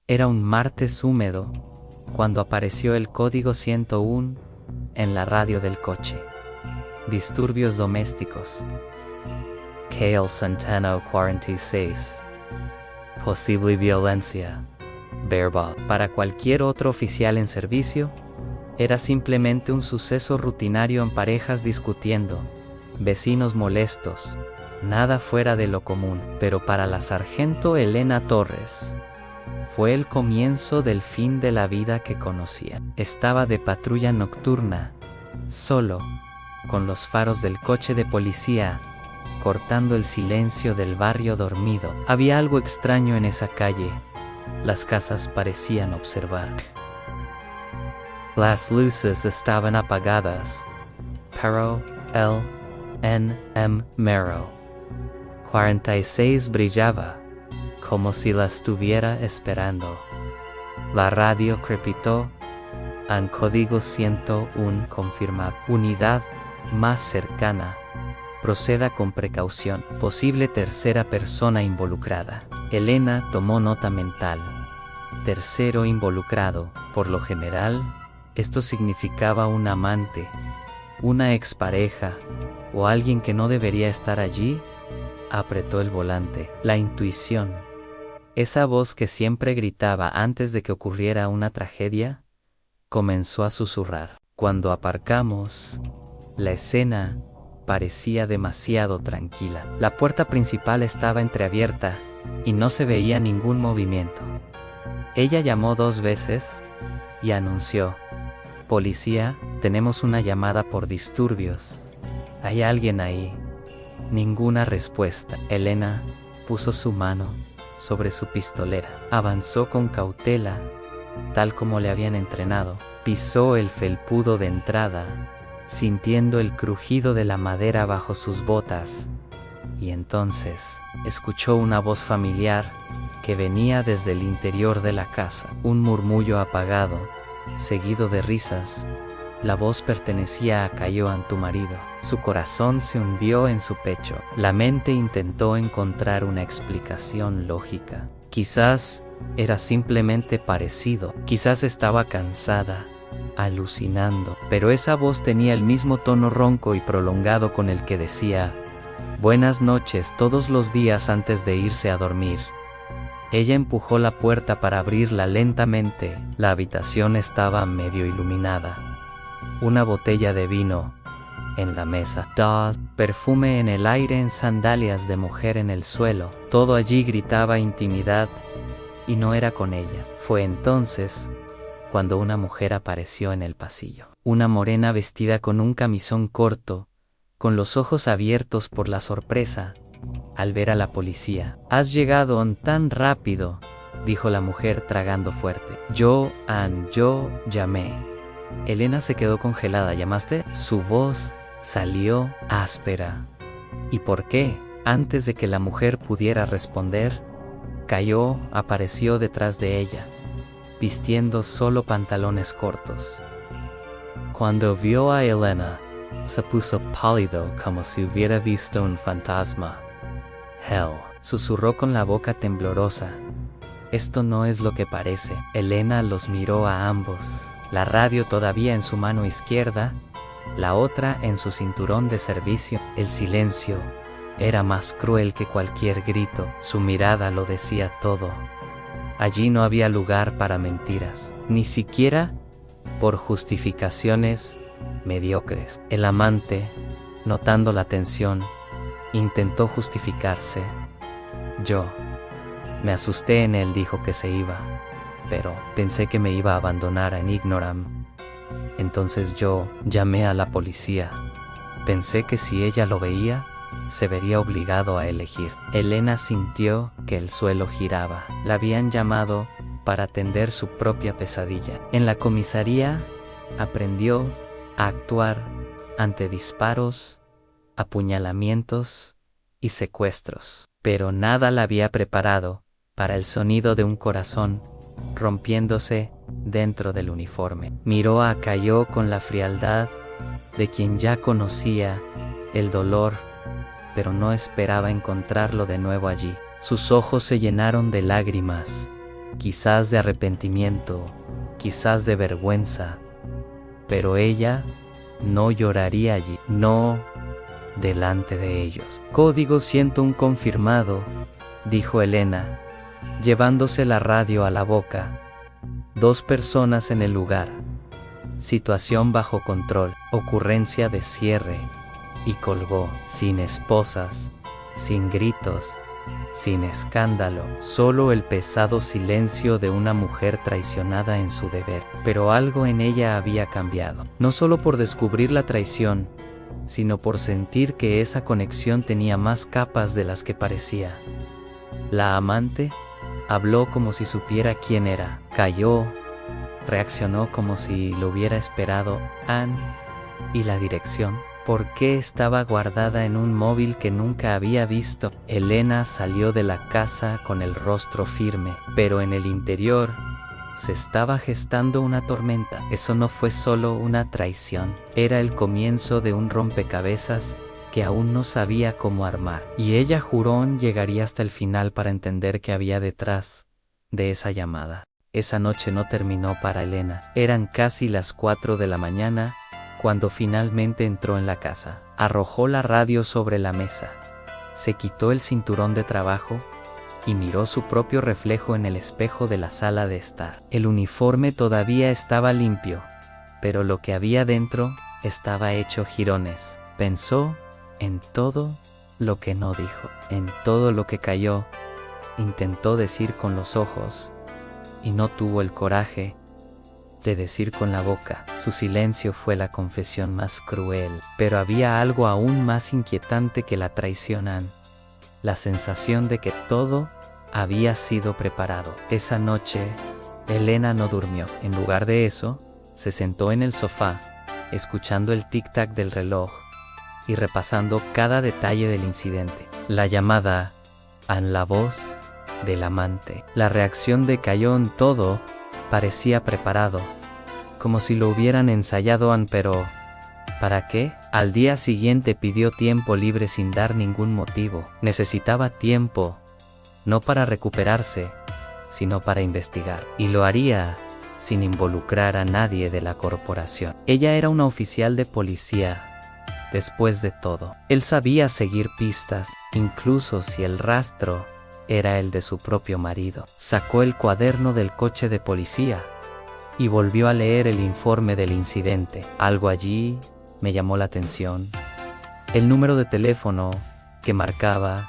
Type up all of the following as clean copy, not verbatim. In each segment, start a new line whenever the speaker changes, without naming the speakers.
Era un martes húmedo cuando apareció el código 101 en la radio del coche. Disturbios domésticos. Kale Centeno 46. Posible violencia. Verbal. Para cualquier otro oficial en servicio, era simplemente un suceso rutinario en parejas discutiendo, vecinos molestos, nada fuera de lo común. Pero para la sargento Elena Torres, fue el comienzo del fin de la vida que conocía. Estaba de patrulla nocturna, solo, con los faros del coche de policía, cortando el silencio del barrio dormido. Había algo extraño en esa calle. Las casas parecían observar. Las luces estaban apagadas, pero el número 46 brillaba, como si la estuviera esperando. La radio crepitó, en código 101 confirmado. Unidad más cercana. Proceda con precaución. Posible tercera persona involucrada. Elena tomó nota mental. Tercero involucrado. Por lo general, esto significaba un amante, una expareja, o alguien que no debería estar allí. Apretó el volante. La intuición. Esa voz que siempre gritaba antes de que ocurriera una tragedia, comenzó a susurrar. Cuando aparcamos, la escena parecía demasiado tranquila. La puerta principal estaba entreabierta y no se veía ningún movimiento. Ella llamó 2 veces y anunció: «Policía, tenemos una llamada por disturbios. ¿Hay alguien ahí?» Ninguna respuesta. Elena puso su mano sobre su pistolera. Avanzó con cautela, tal como le habían entrenado. Pisó el felpudo de entrada, sintiendo el crujido de la madera bajo sus botas. Y entonces, escuchó una voz familiar que venía desde el interior de la casa. Un murmullo apagado, seguido de risas. La voz pertenecía a Cayoan, tu marido. Su corazón se hundió en su pecho. La mente intentó encontrar una explicación lógica. Quizás era simplemente parecido. Quizás estaba cansada, alucinando. Pero esa voz tenía el mismo tono ronco y prolongado con el que decía: «Buenas noches» todos los días antes de irse a dormir. Ella empujó la puerta para abrirla lentamente. La habitación estaba medio iluminada. Una botella de vino en la mesa. Perfume en el aire, en sandalias de mujer en el suelo. Todo allí gritaba intimidad, y no era con ella. Fue entonces cuando una mujer apareció en el pasillo. Una morena vestida con un camisón corto, con los ojos abiertos por la sorpresa al ver a la policía. «Has llegado tan rápido», dijo la mujer tragando fuerte. Yo llamé». Elena se quedó congelada. «¿Llamaste?» Su voz salió áspera. «¿Y por qué?» Antes de que la mujer pudiera responder, Cayo apareció detrás de ella, vistiendo solo pantalones cortos. Cuando vio a Elena, se puso pálido como si hubiera visto un fantasma. «Hell», susurró con la boca temblorosa. «Esto no es lo que parece». Elena los miró a ambos, la radio todavía en su mano izquierda, la otra en su cinturón de servicio. El silencio era más cruel que cualquier grito. Su mirada lo decía todo. Allí no había lugar para mentiras, ni siquiera por justificaciones mediocres. El amante, notando la tensión, intentó justificarse. «Yo me asusté en él, dijo que se iba, pero pensé que me iba a abandonar en Ignoram. Entonces yo llamé a la policía. Pensé que si ella lo veía, se vería obligado a elegir». Elena sintió que el suelo giraba. La habían llamado para atender su propia pesadilla. En la comisaría, aprendió a actuar ante disparos, apuñalamientos y secuestros. Pero nada la había preparado para el sonido de un corazón rompiéndose dentro del uniforme. Miró a Cayo con la frialdad de quien ya conocía el dolor, pero no esperaba encontrarlo de nuevo allí. Sus ojos se llenaron de lágrimas quizás de arrepentimiento, quizás de vergüenza, pero ella no lloraría allí, no delante de ellos. Código 101 confirmado, dijo Elena, llevándose la radio a la boca. 2 personas en el lugar. Situación bajo control, ocurrencia de cierre. Y colgó, sin esposas, sin gritos, sin escándalo, solo el pesado silencio de una mujer traicionada en su deber. Pero algo en ella había cambiado, no solo por descubrir la traición, sino por sentir que esa conexión tenía más capas de las que parecía. La amante habló como si supiera quién era, cayó, reaccionó como si lo hubiera esperado Anne, y la dirección. ¿Por qué estaba guardada en un móvil que nunca había visto? Elena salió de la casa con el rostro firme, pero en el interior se estaba gestando una tormenta. Eso no fue solo una traición, era el comienzo de un rompecabezas que aún no sabía cómo armar. Y ella juró llegaría hasta el final para entender qué había detrás de esa llamada. Esa noche no terminó para Elena. Eran casi las 4 de la mañana cuando finalmente entró en la casa. Arrojó la radio sobre la mesa, se quitó el cinturón de trabajo y miró su propio reflejo en el espejo de la sala de estar. El uniforme todavía estaba limpio, pero lo que había dentro estaba hecho jirones. Pensó en todo lo que no dijo, en todo lo que cayó, intentó decir con los ojos y no tuvo el coraje de decir con la boca. Su silencio fue la confesión más cruel, pero había algo aún más inquietante que la traición, la sensación de que todo había sido preparado. Esa noche, Elena no durmió. En lugar de eso, se sentó en el sofá, escuchando el tic-tac del reloj y repasando cada detalle del incidente. La llamada, la voz del amante, la reacción de Cayón, todo parecía preparado, como si lo hubieran ensayado pero ¿para qué? Al día siguiente pidió tiempo libre sin dar ningún motivo. Necesitaba tiempo, no para recuperarse, sino para investigar. Y lo haría sin involucrar a nadie de la corporación. Ella era una oficial de policía, después de todo. Él sabía seguir pistas, incluso si el rastro era el de su propio marido. Sacó el cuaderno del coche de policía y volvió a leer el informe del incidente. Algo allí me llamó la atención. El número de teléfono que marcaba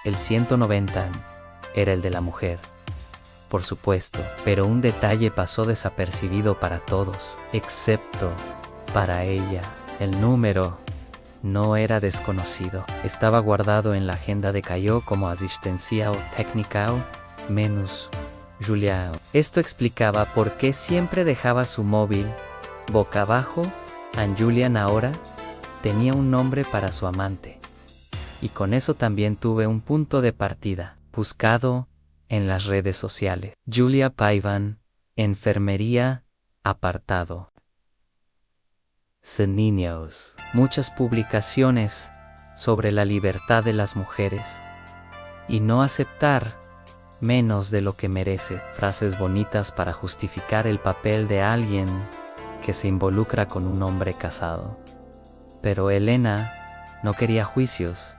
el 190 era el de la mujer, por supuesto, pero un detalle pasó desapercibido para todos, excepto para ella. El número no era desconocido, estaba guardado en la agenda de Cayo como asistencia o técnica o menos Julia. Esto explicaba por qué siempre dejaba su móvil boca abajo. Julian ahora tenía un nombre para su amante. Y con eso también tuve un punto de partida, buscado en las redes sociales. Julia Paivan, enfermería, apartado. Sin niños. Muchas publicaciones sobre la libertad de las mujeres y no aceptar menos de lo que merece. Frases bonitas para justificar el papel de alguien que se involucra con un hombre casado. Pero Elena no quería juicios,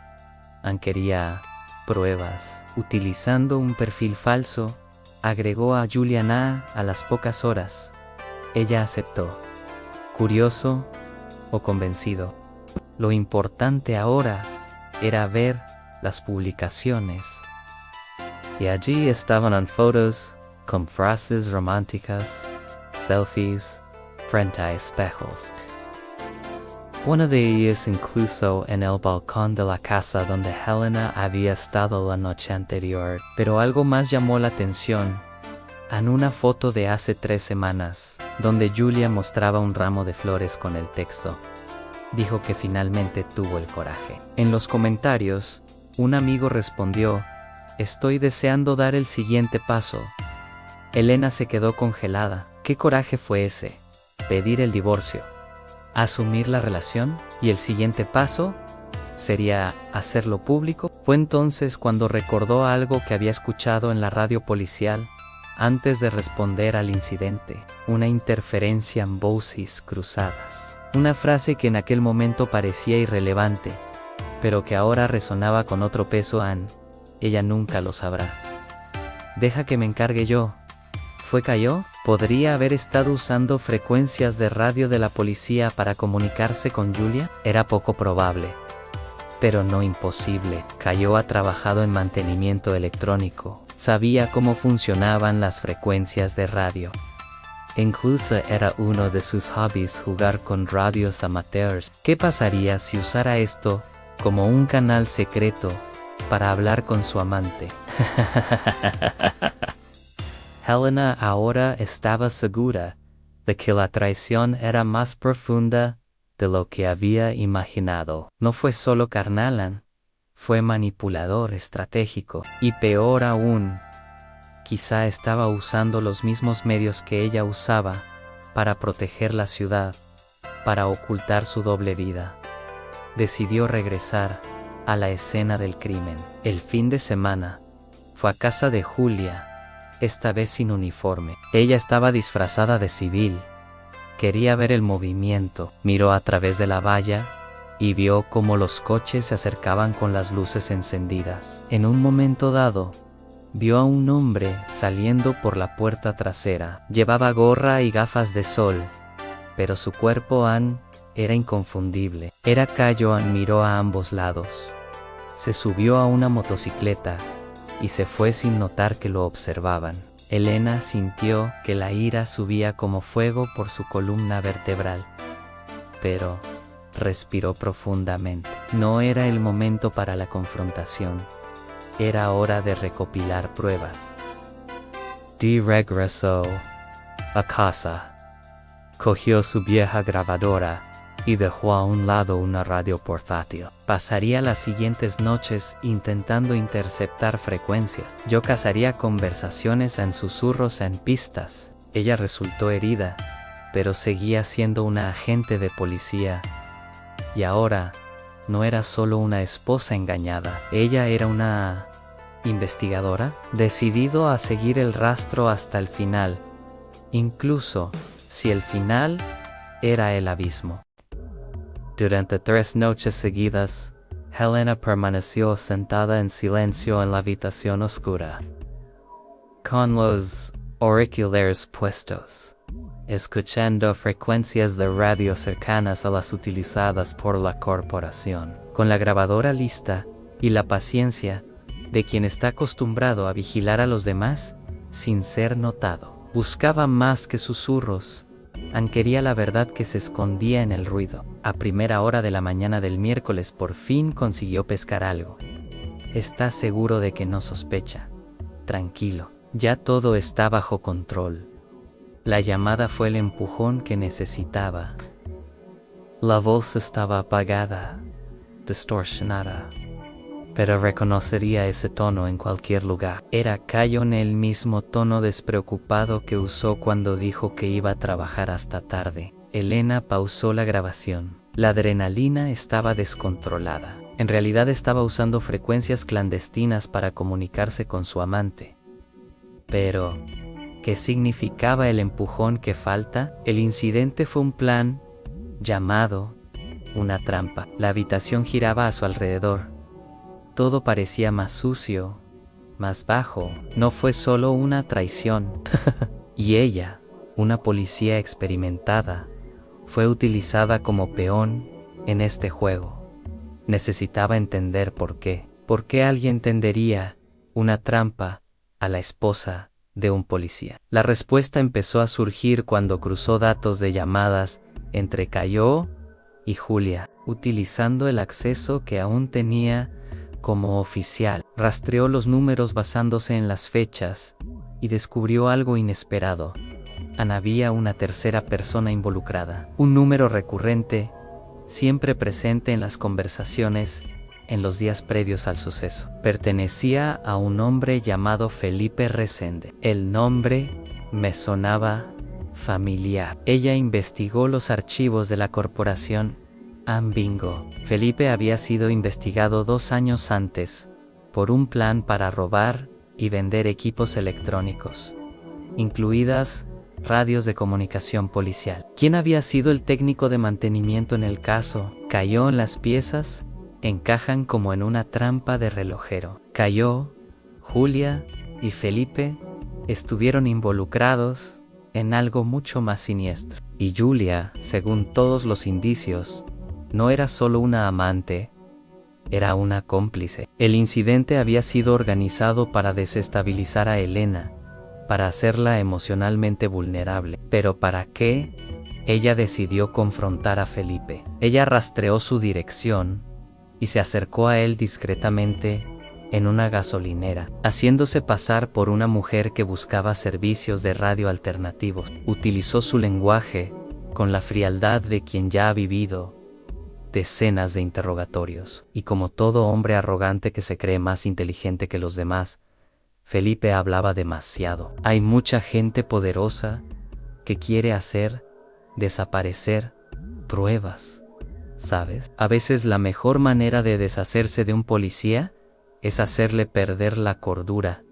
quería pruebas. Utilizando un perfil falso, agregó a Juliana a las pocas horas. Ella aceptó, curioso o convencido. Lo importante ahora era ver las publicaciones. Y allí estaban fotos con frases románticas, selfies frente a espejos. Una de ellas incluso en el balcón de la casa donde Helena había estado la noche anterior. Pero algo más llamó la atención, en una foto de hace 3 semanas, donde Julia mostraba un ramo de flores con el texto. Dijo que finalmente tuvo el coraje. En los comentarios, un amigo respondió: "Estoy deseando dar el siguiente paso". Elena se quedó congelada. ¿Qué coraje fue ese? ¿Pedir el divorcio? ¿Asumir la relación? ¿Y el siguiente paso sería hacerlo público? Fue entonces cuando recordó algo que había escuchado en la radio policial. antes de responder al incidente. Una interferencia en voces cruzadas. Una frase que en aquel momento parecía irrelevante, pero que ahora resonaba con otro peso. Ella nunca lo sabrá. Deja que me encargue yo. ¿Fue Cayo? ¿Podría haber estado usando frecuencias de radio de la policía para comunicarse con Julia? Era poco probable, pero no imposible. Cayo ha trabajado en mantenimiento electrónico. Sabía cómo funcionaban las frecuencias de radio. Incluso era uno de sus hobbies jugar con radios amateurs. ¿Qué pasaría si usara esto como un canal secreto para hablar con su amante? Helena ahora estaba segura de que la traición era más profunda de lo que había imaginado. No fue solo carnal, fue manipulador estratégico. Y peor aún, quizá estaba usando los mismos medios que ella usaba para proteger la ciudad, para ocultar su doble vida. Decidió regresar a la escena del crimen. El fin de semana fue a casa de Julia, esta vez sin uniforme. Ella estaba disfrazada de civil. Quería ver el movimiento. Miró a través de la valla y vio cómo los coches se acercaban con las luces encendidas. En un momento dado, vio a un hombre saliendo por la puerta trasera. Llevaba gorra y gafas de sol, pero su cuerpo era inconfundible. Era Cayo. Miró a ambos lados. Se subió a una motocicleta y se fue sin notar que lo observaban. Helena sintió que la ira subía como fuego por su columna vertebral, pero respiró profundamente. No era el momento para la confrontación. Era hora de recopilar pruebas. Regresó a casa. Cogió su vieja grabadora y dejó a un lado una radio portátil. Pasaría las siguientes noches intentando interceptar frecuencias. Yo cazaría conversaciones en susurros en pistas. Ella resultó herida, pero seguía siendo una agente de policía. Y ahora, no era solo una esposa engañada. Ella era una investigadora, decidido a seguir el rastro hasta el final, incluso si el final era el abismo. Durante 3 noches seguidas, Helena permaneció sentada en silencio en la habitación oscura, con los auriculares puestos, escuchando frecuencias de radio cercanas a las utilizadas por la corporación, con la grabadora lista y la paciencia de quien está acostumbrado a vigilar a los demás sin ser notado. Buscaba más que susurros. Quería la verdad que se escondía en el ruido. A primera hora de la mañana del miércoles por fin consiguió pescar algo. ¿Estás seguro de que no sospecha? Tranquilo, ya todo está bajo control. La llamada fue el empujón que necesitaba. La voz estaba apagada, distorsionada, pero reconocería ese tono en cualquier lugar. Era Cayo, en el mismo tono despreocupado que usó cuando dijo que iba a trabajar hasta tarde. Helena pausó la grabación. La adrenalina estaba descontrolada. En realidad estaba usando frecuencias clandestinas para comunicarse con su amante. Pero, ¿qué significaba el empujón que falta? El incidente fue un plan llamado una trampa. La habitación giraba a su alrededor. Todo parecía más sucio, más bajo. No fue solo una traición. Y ella, una policía experimentada, fue utilizada como peón en este juego. Necesitaba entender por qué. ¿Por qué alguien tendería una trampa a la esposa de un policía? La respuesta empezó a surgir cuando cruzó datos de llamadas entre Cayo y Julia, utilizando el acceso que aún tenía como oficial. Rastreó los números basándose en las fechas y descubrió algo inesperado. Había una tercera persona involucrada. Un número recurrente, siempre presente en las conversaciones en los días previos al suceso. Pertenecía a un hombre llamado Felipe Resende. El nombre me sonaba familiar. Ella investigó los archivos de la corporación Bingo. Felipe había sido investigado 2 años antes por un plan para robar y vender equipos electrónicos. incluidas radios de comunicación policial. ¿Quién había sido el técnico de mantenimiento en el caso? Cayó en las piezas, encajan como en una trampa de relojero. Cayó, Julia y Felipe estuvieron involucrados en algo mucho más siniestro. Y Julia, según todos los indicios, no era solo una amante, era una cómplice. El incidente había sido organizado para desestabilizar a Elena, para hacerla emocionalmente vulnerable. ¿Pero para qué? Ella decidió confrontar a Felipe. Ella rastreó su dirección y se acercó a él discretamente en una gasolinera, haciéndose pasar por una mujer que buscaba servicios de radio alternativos. Utilizó su lenguaje con la frialdad de quien ya ha vivido decenas de interrogatorios. Y como todo hombre arrogante que se cree más inteligente que los demás, Felipe hablaba demasiado. Hay mucha gente poderosa que quiere hacer desaparecer pruebas, ¿sabes? A veces la mejor manera de deshacerse de un policía es hacerle perder la cordura,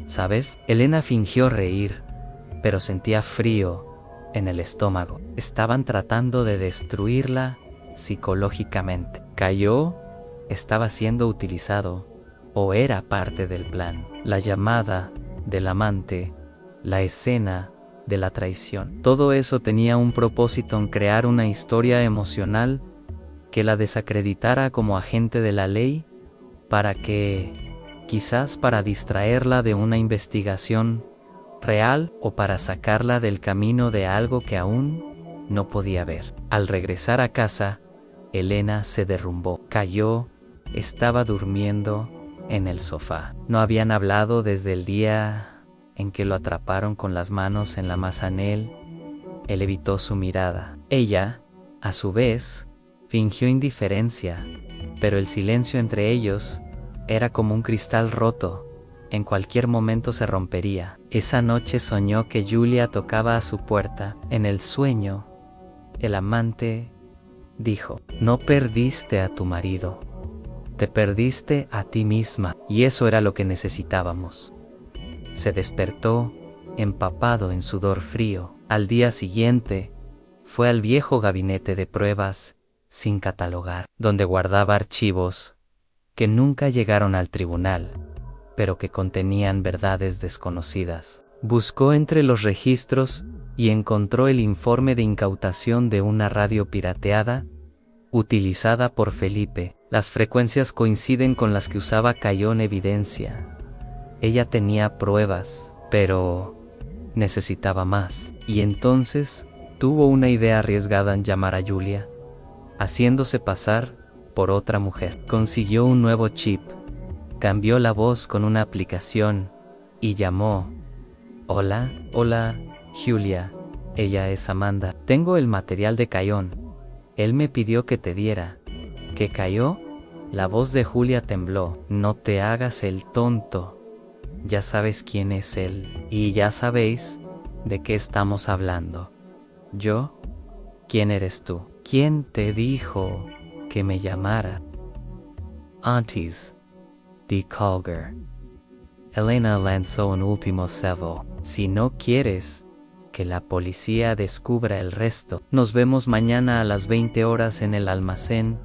¿sabes? Elena fingió reír, pero sentía frío en el estómago. Estaban tratando de destruirla psicológicamente. Cayó, estaba siendo utilizado, o era parte del plan. La llamada del amante, la escena de la traición. Todo eso tenía un propósito en crear una historia emocional que la desacreditara como agente de la ley, para que, quizás para distraerla de una investigación real o para sacarla del camino de algo que aún no podía ver. Al regresar a casa, Elena se derrumbó, cayó, estaba durmiendo en el sofá. No habían hablado desde el día en que lo atraparon con las manos en la mazanel. Él evitó su mirada. Ella, a su vez, fingió indiferencia, pero el silencio entre ellos era como un cristal roto. En cualquier momento se rompería. Esa noche soñó que Julia tocaba a su puerta. En el sueño, el amante dijo: "No perdiste a tu marido, te perdiste a ti misma", y eso era lo que necesitábamos. Se despertó, empapado en sudor frío. Al día siguiente, fue al viejo gabinete de pruebas, sin catalogar, donde guardaba archivos que nunca llegaron al tribunal, pero que contenían verdades desconocidas. Buscó entre los registros y encontró el informe de incautación de una radio pirateada, utilizada por Felipe. Las frecuencias coinciden con las que usaba Cayó en evidencia. Ella tenía pruebas, pero necesitaba más. Y entonces tuvo una idea arriesgada en llamar a Julia, haciéndose pasar por otra mujer. Consiguió un nuevo chip, cambió la voz con una aplicación y llamó. Hola, Julia. Ella es Amanda. Tengo el material de Cayón. Él me pidió que te diera. ¿Qué cayó? La voz de Julia tembló. No te hagas el tonto. Ya sabes quién es él. Y ya sabéis de qué estamos hablando. ¿Yo? ¿Quién eres tú? ¿Quién te dijo que me llamara? Aunties, de Colger. Elena lanzó un último cebo. Si no quieres que la policía descubra el resto, nos vemos mañana a las 20 horas en el almacén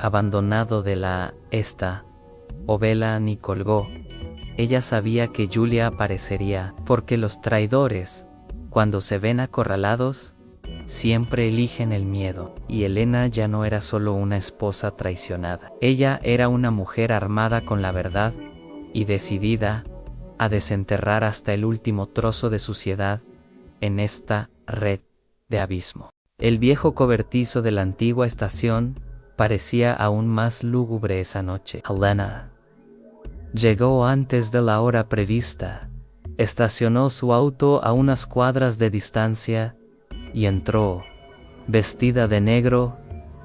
abandonado de la Ovela ni colgó. Ella sabía que Julia aparecería, porque los traidores, cuando se ven acorralados, siempre eligen el miedo. Y Elena ya no era solo una esposa traicionada. Ella era una mujer armada con la verdad y decidida a desenterrar hasta el último trozo de suciedad en esta red de abismo. El viejo cobertizo de la antigua estación parecía aún más lúgubre esa noche. Elena llegó antes de la hora prevista, estacionó su auto a unas cuadras de distancia y entró, vestida de negro,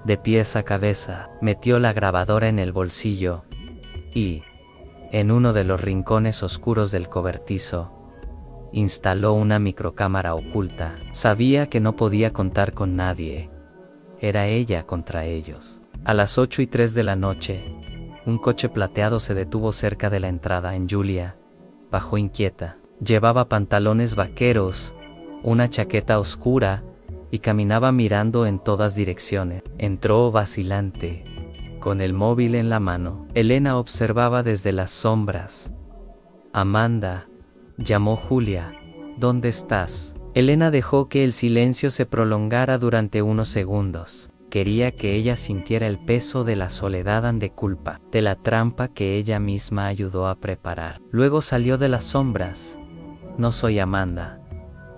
de pies a cabeza. Metió la grabadora en el bolsillo y, en uno de los rincones oscuros del cobertizo, instaló una microcámara oculta. Sabía que no podía contar con nadie. Era ella contra ellos. A las 8:03 de la noche, un coche plateado se detuvo cerca de la entrada. En Julia bajó inquieta. Llevaba pantalones vaqueros, una chaqueta oscura y caminaba mirando en todas direcciones. Entró vacilante, con el móvil en la mano. Elena observaba desde las sombras. «Amanda», llamó Julia, «¿dónde estás?». Elena dejó que el silencio se prolongara durante unos segundos. Quería que ella sintiera el peso de la soledad ante culpa, de la trampa que ella misma ayudó a preparar. Luego salió de las sombras. «No soy Amanda,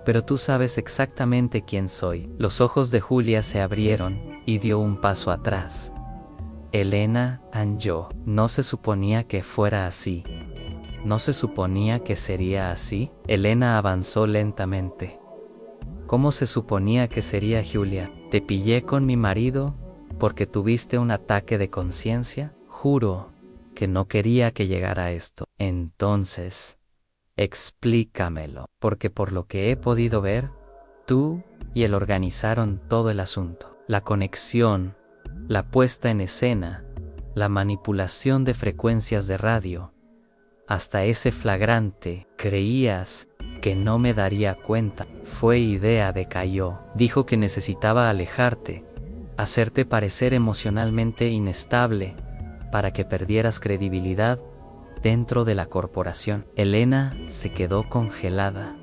pero tú sabes exactamente quién soy». Los ojos de Julia se abrieron y dio un paso atrás. «Elena Anjou, no se suponía que fuera así. ¿No se suponía que sería así?». Elena avanzó lentamente. «¿Cómo se suponía que sería, Julia? ¿Te pillé con mi marido porque tuviste un ataque de conciencia? Juro que no quería que llegara a esto». «Entonces, explícamelo, porque por lo que he podido ver, tú y él organizaron todo el asunto. La conexión, la puesta en escena, la manipulación de frecuencias de radio, hasta ese flagrante. Creías que no me daría cuenta. Fue idea de Caio. Dijo que necesitaba alejarte, hacerte parecer emocionalmente inestable, para que perdieras credibilidad dentro de la corporación». Elena se quedó congelada.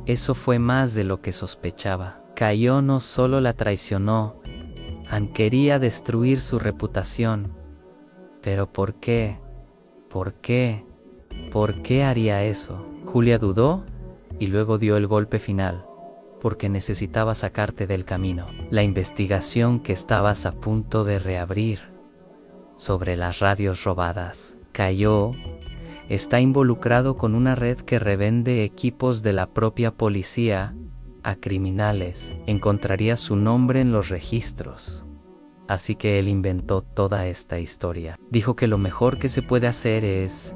Eso fue más de lo que sospechaba. Caio no solo la traicionó, quería destruir su reputación. ¿Pero por qué? ¿Por qué? ¿Por qué haría eso? Julia dudó y luego dio el golpe final, porque necesitaba sacarte del camino. La investigación que estabas a punto de reabrir sobre las radios robadas. Caio está involucrado con una red que revende equipos de la propia policía a criminales. Encontraría su nombre en los registros. Así que él inventó toda esta historia. Dijo que lo mejor que se puede hacer es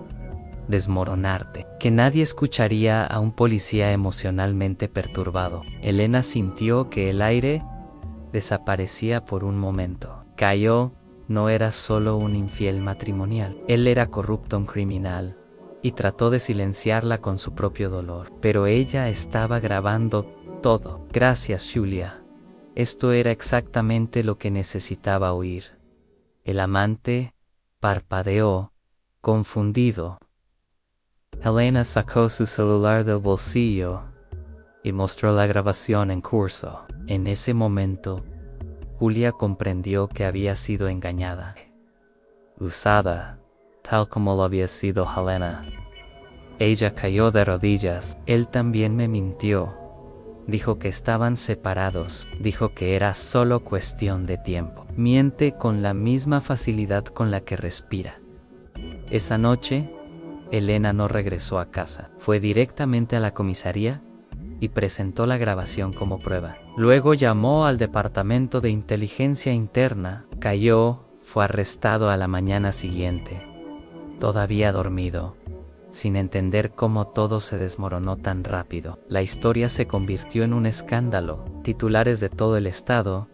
desmoronarte, que nadie escucharía a un policía emocionalmente perturbado. Elena sintió que el aire desaparecía por un momento. Caio no era solo un infiel matrimonial, él era corrupto, un criminal, y trató de silenciarla con su propio dolor. Pero ella estaba grabando todo. «Gracias, Julia. Esto era exactamente lo que necesitaba oír». El amante parpadeó, confundido. Elena sacó su celular del bolsillo y mostró la grabación en curso. En ese momento, Julia comprendió que había sido engañada, usada, tal como lo había sido Helena. Ella cayó de rodillas. «Él también me mintió. Dijo que estaban separados. Dijo que era solo cuestión de tiempo. Miente con la misma facilidad con la que respira». Esa noche, Elena no regresó a casa. Fue directamente a la comisaría y presentó la grabación como prueba. Luego llamó al departamento de inteligencia interna. Caio fue arrestado a la mañana siguiente, todavía dormido, sin entender cómo todo se desmoronó tan rápido. La historia se convirtió en un escándalo. Titulares de todo el estado.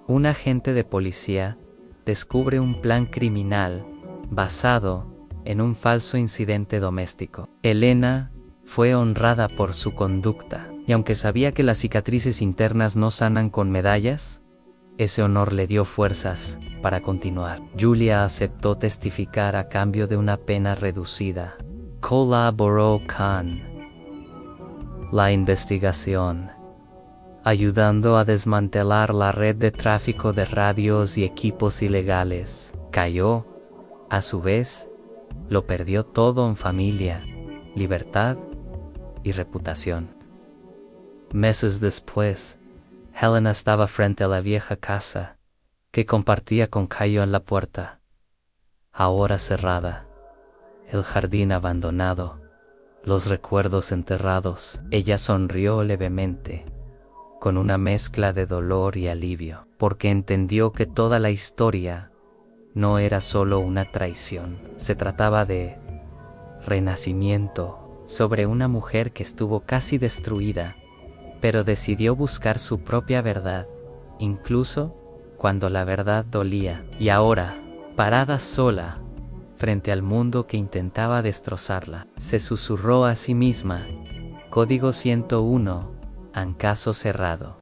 Un agente de policía descubre un plan criminal basado en un falso incidente doméstico. Elena fue honrada por su conducta, y aunque sabía que las cicatrices internas no sanan con medallas, ese honor le dio fuerzas para continuar. Julia aceptó testificar a cambio de una pena reducida. Colaboró con la investigación, ayudando a desmantelar la red de tráfico de radios y equipos ilegales. Caio, a su vez, lo perdió todo en familia, libertad y reputación. Meses después, Helena estaba frente a la vieja casa que compartía con Caio en la puerta, ahora cerrada, el jardín abandonado, los recuerdos enterrados. Ella sonrió levemente, con una mezcla de dolor y alivio, porque entendió que toda la historia no era solo una traición. Se trataba de renacimiento sobre una mujer que estuvo casi destruida, pero decidió buscar su propia verdad, incluso cuando la verdad dolía. Y ahora, parada sola, frente al mundo que intentaba destrozarla. Se susurró a sí misma: Código 101, en caso cerrado.